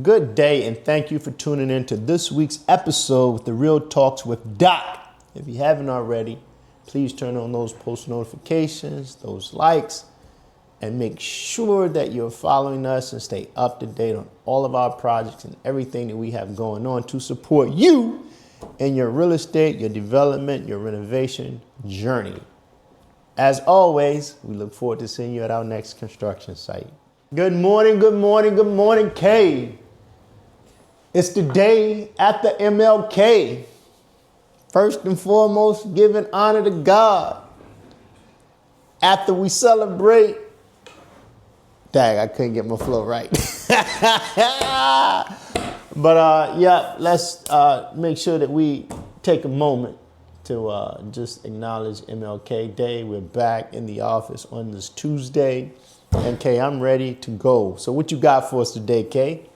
Good day, and thank you for tuning in to this week's episode with the Real Talks with Doc. If you haven't already, please turn on those post notifications, those likes, and make sure that you're following us and stay up to date on all of our projects and everything that we have going on to support you in your real estate, your development, your renovation journey. As always, we look forward to seeing you at our next construction site. Good morning, good morning, good morning, K. It's the day after MLK. First and foremost, giving honor to God. After we celebrate, dang, I couldn't get my flow right. But let's make sure that we take a moment to just acknowledge MLK Day. We're back in the office on this Tuesday. And Kay, I'm ready to go. So what you got for us today, Kay?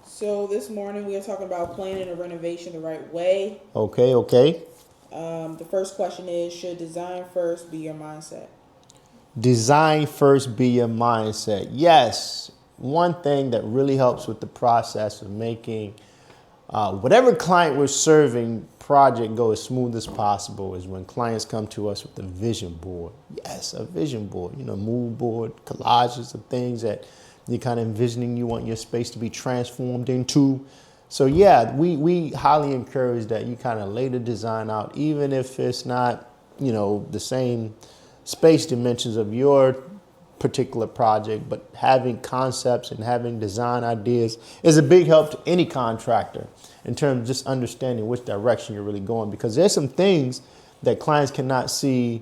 So this morning we are talking about planning a renovation the right way. Okay. The first question is, should design first be your mindset? Design first be your mindset. Yes. One thing that really helps with the process of making whatever client we're serving project go as smooth as possible is when clients come to us with a vision board. Yes, a vision board, mood board, collages of things that you're kind of envisioning you want your space to be transformed into. So yeah, we highly encourage that you kind of lay the design out, even if it's not, the same space dimensions of your particular project, but having concepts and having design ideas is a big help to any contractor in terms of just understanding which direction you're really going, because there's some things that clients cannot see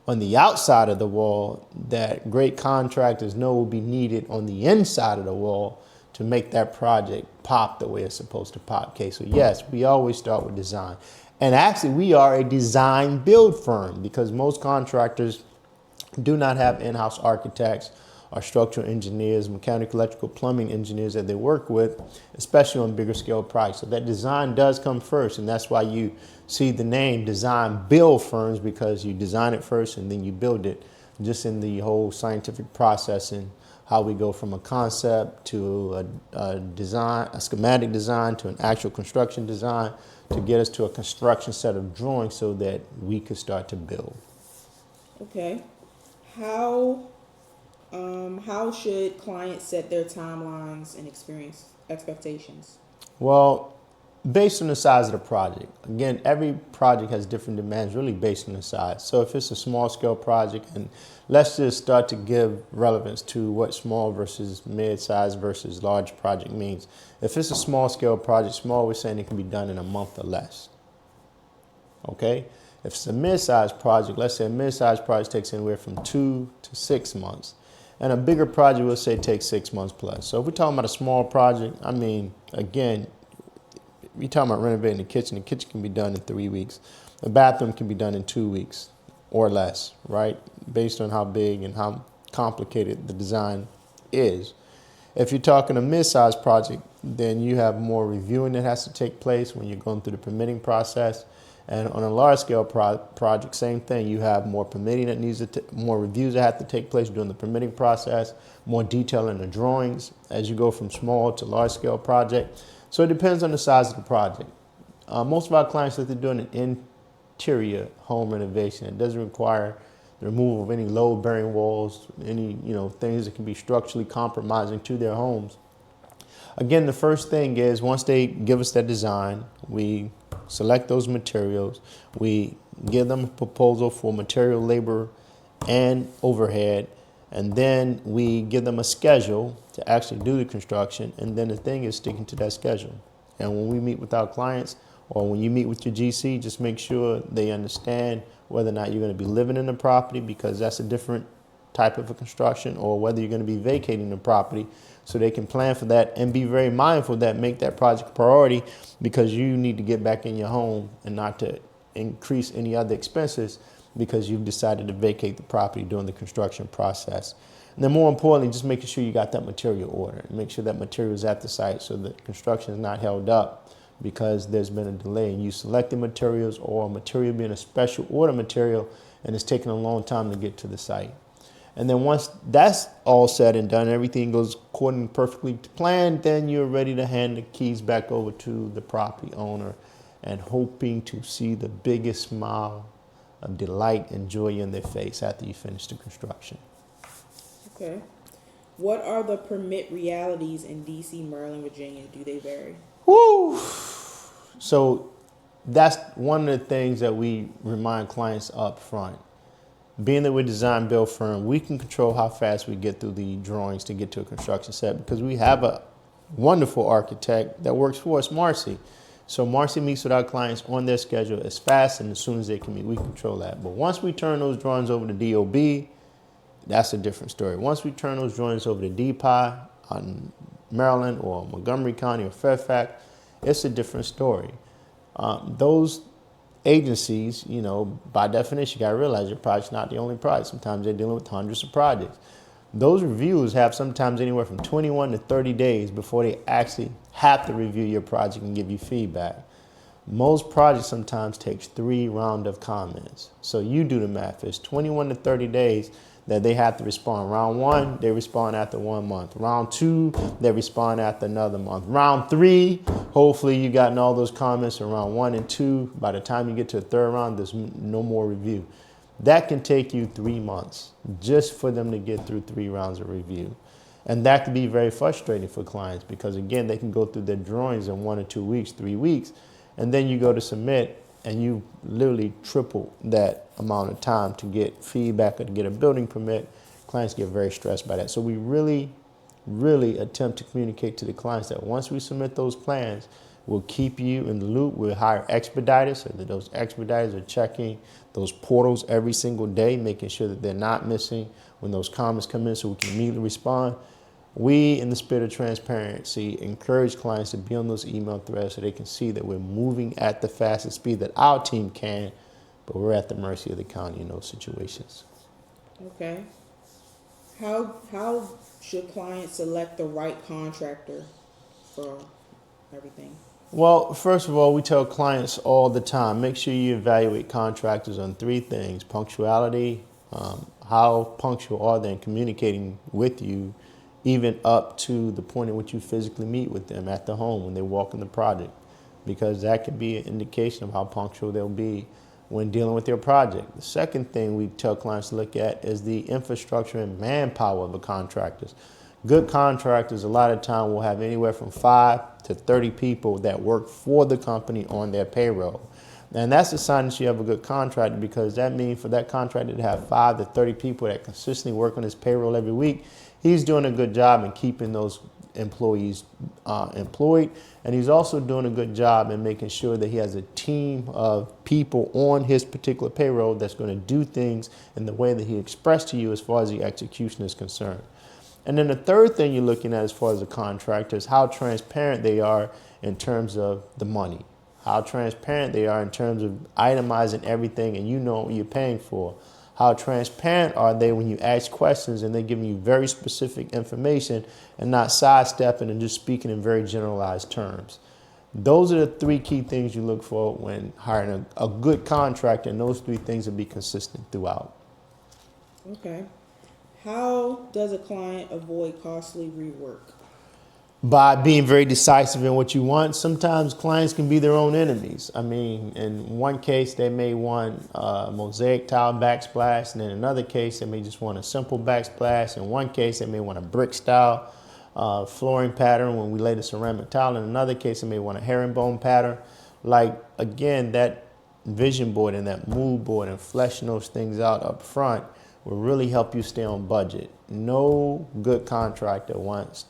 on the outside of the wall that great contractors know will be needed on the inside of the wall to make that project pop the way it's supposed to pop. Okay, so yes, we always start with design. And actually, we are a design build firm because most contractors do not have in-house architects or structural engineers, mechanical, electrical, plumbing engineers that they work with, especially on bigger scale projects. So that design does come first, and that's why you see the name design build firms, because you design it first and then you build it, just in the whole scientific processing, how we go from a concept to a design, a schematic design, to an actual construction design, to get us to a construction set of drawings so that we could start to build. Okay. How should clients set their timelines and experience expectations? Well, based on the size of the project. Again, every project has different demands, really based on the size. So if it's a small scale project, and let's just start to give relevance to what small versus mid-size versus large project means. If it's a small scale project, small, we're saying it can be done in a month or less. Okay? If it's a mid-sized project, let's say a mid-sized project takes anywhere from 2 to 6 months. And a bigger project, we'll say, takes 6 months plus. So if we're talking about a small project, again, we're talking about renovating the kitchen can be done in 3 weeks. The bathroom can be done in 2 weeks or less, right? Based on how big and how complicated the design is. If you're talking a mid-sized project, then you have more reviewing that has to take place when you're going through the permitting process. And on a large scale project, same thing. You have more permitting that needs more reviews that have to take place during the permitting process, more detail in the drawings as you go from small to large scale project. So it depends on the size of the project. Most of our clients, if they're doing an interior home renovation, it doesn't require the removal of any load bearing walls, any things that can be structurally compromising to their homes. Again, the first thing is, once they give us that design, we select those materials. We give them a proposal for material, labor, and overhead. And then we give them a schedule to actually do the construction. And then the thing is sticking to that schedule. And when we meet with our clients, or when you meet with your GC, just make sure they understand whether or not you're going to be living in the property, because that's a different type of a construction, or whether you're going to be vacating the property, so they can plan for that and be very mindful that make that project a priority, because you need to get back in your home and not to increase any other expenses because you've decided to vacate the property during the construction process. And then more importantly, just making sure you got that material ordered. Make sure that material is at the site so that construction is not held up because there's been a delay in you selecting materials, or material being a special order material and it's taking a long time to get to the site. And then once that's all said and done, everything goes according perfectly to plan, then you're ready to hand the keys back over to the property owner and hoping to see the biggest smile of delight and joy in their face after you finish the construction. Okay. What are the permit realities in DC, Maryland, Virginia? Do they vary? Woo! So that's one of the things that we remind clients up front. Being that we're a design build firm, we can control how fast we get through the drawings to get to a construction set because we have a wonderful architect that works for us, Marcy. So Marcy meets with our clients on their schedule as fast and as soon as they can meet. We control that. But once we turn those drawings over to DOB, that's a different story. Once we turn those drawings over to DPI on Maryland or Montgomery County or Fairfax, it's a different story. Those agencies, you know, by definition, you got to realize your project's not the only project. Sometimes they're dealing with hundreds of projects. Those reviews have sometimes anywhere from 21 to 30 days before they actually have to review your project and give you feedback. Most projects sometimes takes 3 rounds of comments. So you do the math. It's 21 to 30 days that they have to respond. Round 1, they respond after 1 month. Round 2, they respond after another month. Round 3, hopefully you gotten all those comments in round 1 and 2. By the time you get to the 3rd round, there's no more review. That can take you 3 months just for them to get through 3 rounds of review. And that can be very frustrating for clients because, again, they can go through their drawings in 1 or 2 weeks, 3 weeks, and then you go to submit and you literally triple that amount of time to get feedback or to get a building permit. Clients get very stressed by that. So we really attempt to communicate to the clients that once we submit those plans, we'll keep you in the loop. We'll hire expediters so that those expediters are checking those portals every single day, making sure that they're not missing when those comments come in so we can immediately respond. We, in the spirit of transparency, encourage clients to be on those email threads so they can see that we're moving at the fastest speed that our team can, but we're at the mercy of the county in those situations. Okay. How should clients select the right contractor for everything? Well, first of all, we tell clients all the time, make sure you evaluate contractors on 3 things: punctuality, how punctual are they in communicating with you, even up to the point at which you physically meet with them at the home when they walk in the project, because that could be an indication of how punctual they'll be when dealing with your project. The second thing we tell clients to look at is the infrastructure and manpower of the contractors. Good contractors a lot of time will have anywhere from 5 to 30 people that work for the company on their payroll. And that's a sign that you have a good contractor, because that means for that contractor to have 5 to 30 people that consistently work on his payroll every week, he's doing a good job in keeping those employees employed. And he's also doing a good job in making sure that he has a team of people on his particular payroll that's going to do things in the way that he expressed to you as far as the execution is concerned. And then the third thing you're looking at as far as a contractor is how transparent they are in terms of the money, how transparent they are in terms of itemizing everything and you know what you're paying for. How transparent are they when you ask questions and they're giving you very specific information and not sidestepping and just speaking in very generalized terms. Those are the 3 key things you look for when hiring a good contractor, and those 3 things will be consistent throughout. Okay. How does a client avoid costly rework? By being very decisive in what you want. Sometimes clients can be their own enemies. I mean, in one case, they may want a mosaic tile backsplash, and in another case, they may just want a simple backsplash. In one case, they may want a brick style flooring pattern when we lay the ceramic tile. In another case, they may want a herringbone pattern. Like, again, that vision board and that mood board and fleshing those things out up front will really help you stay on budget. No good contractor wants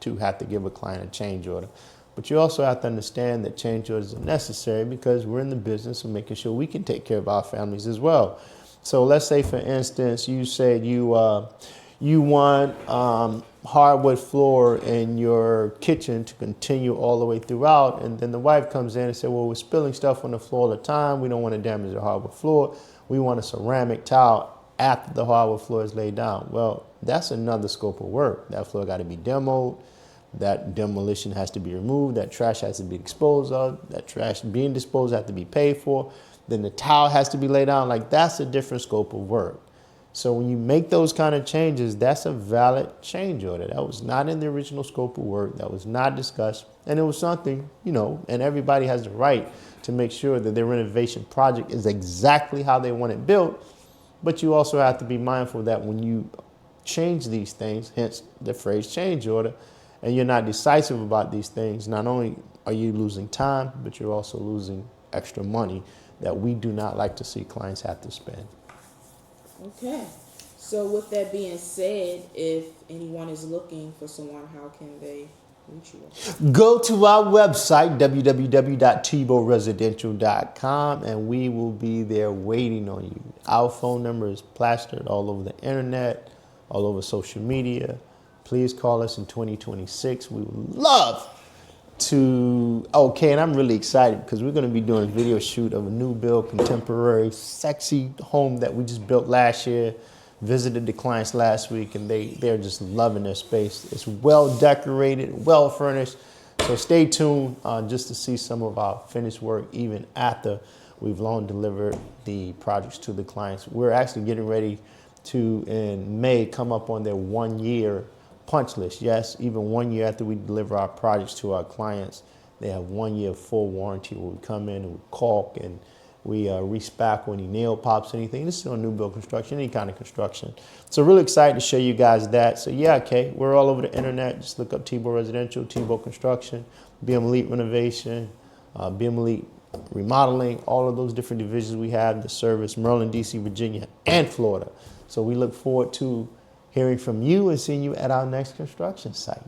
to have to give a client a change order. But you also have to understand that change orders are necessary because we're in the business of making sure we can take care of our families as well. So let's say, for instance, you said you want hardwood floor in your kitchen to continue all the way throughout, and then the wife comes in and says, well, we're spilling stuff on the floor all the time. We don't want to damage the hardwood floor. We want a ceramic tile after the hardwood floor is laid down. Well, that's another scope of work. That floor got to be demoed. That demolition has to be removed. That trash has to be disposed of. That trash being disposed has to be paid for. Then the tile has to be laid down. Like, that's a different scope of work. So when you make those kind of changes, that's a valid change order. That was not in the original scope of work. That was not discussed. And it was something, and everybody has the right to make sure that their renovation project is exactly how they want it built. But you also have to be mindful that when you change these things, hence the phrase change order, and you're not decisive about these things, not only are you losing time, but you're also losing extra money that we do not like to see clients have to spend. Okay. So with that being said, if anyone is looking for someone, how can they reach you? Go to our website, www.tebowresidential.com, and we will be there waiting on you. Our phone number is plastered all over the internet, all over social media. Please call us in 2026. We would love to. Okay, and I'm really excited because we're going to be doing a video shoot of a new build, contemporary, sexy home that we just built last year. Visited the clients last week, and they're just loving their space. It's well decorated, well furnished. So stay tuned just to see some of our finished work even after we've long delivered the projects to the clients. We're actually getting ready to, in May, come up on their 1 year punch list. Yes, even 1 year after we deliver our projects to our clients, they have 1 year full warranty where we come in and we caulk and we respackle any nail pops, anything. This is on new build construction, any kind of construction. So really excited to show you guys that. So yeah, okay, we're all over the internet. Just look up Tebow Residential, Tebow Construction, BM Elite Renovation, BM Elite Remodeling, all of those different divisions we have, the service, Maryland, DC, Virginia, and Florida. So we look forward to hearing from you and seeing you at our next construction site.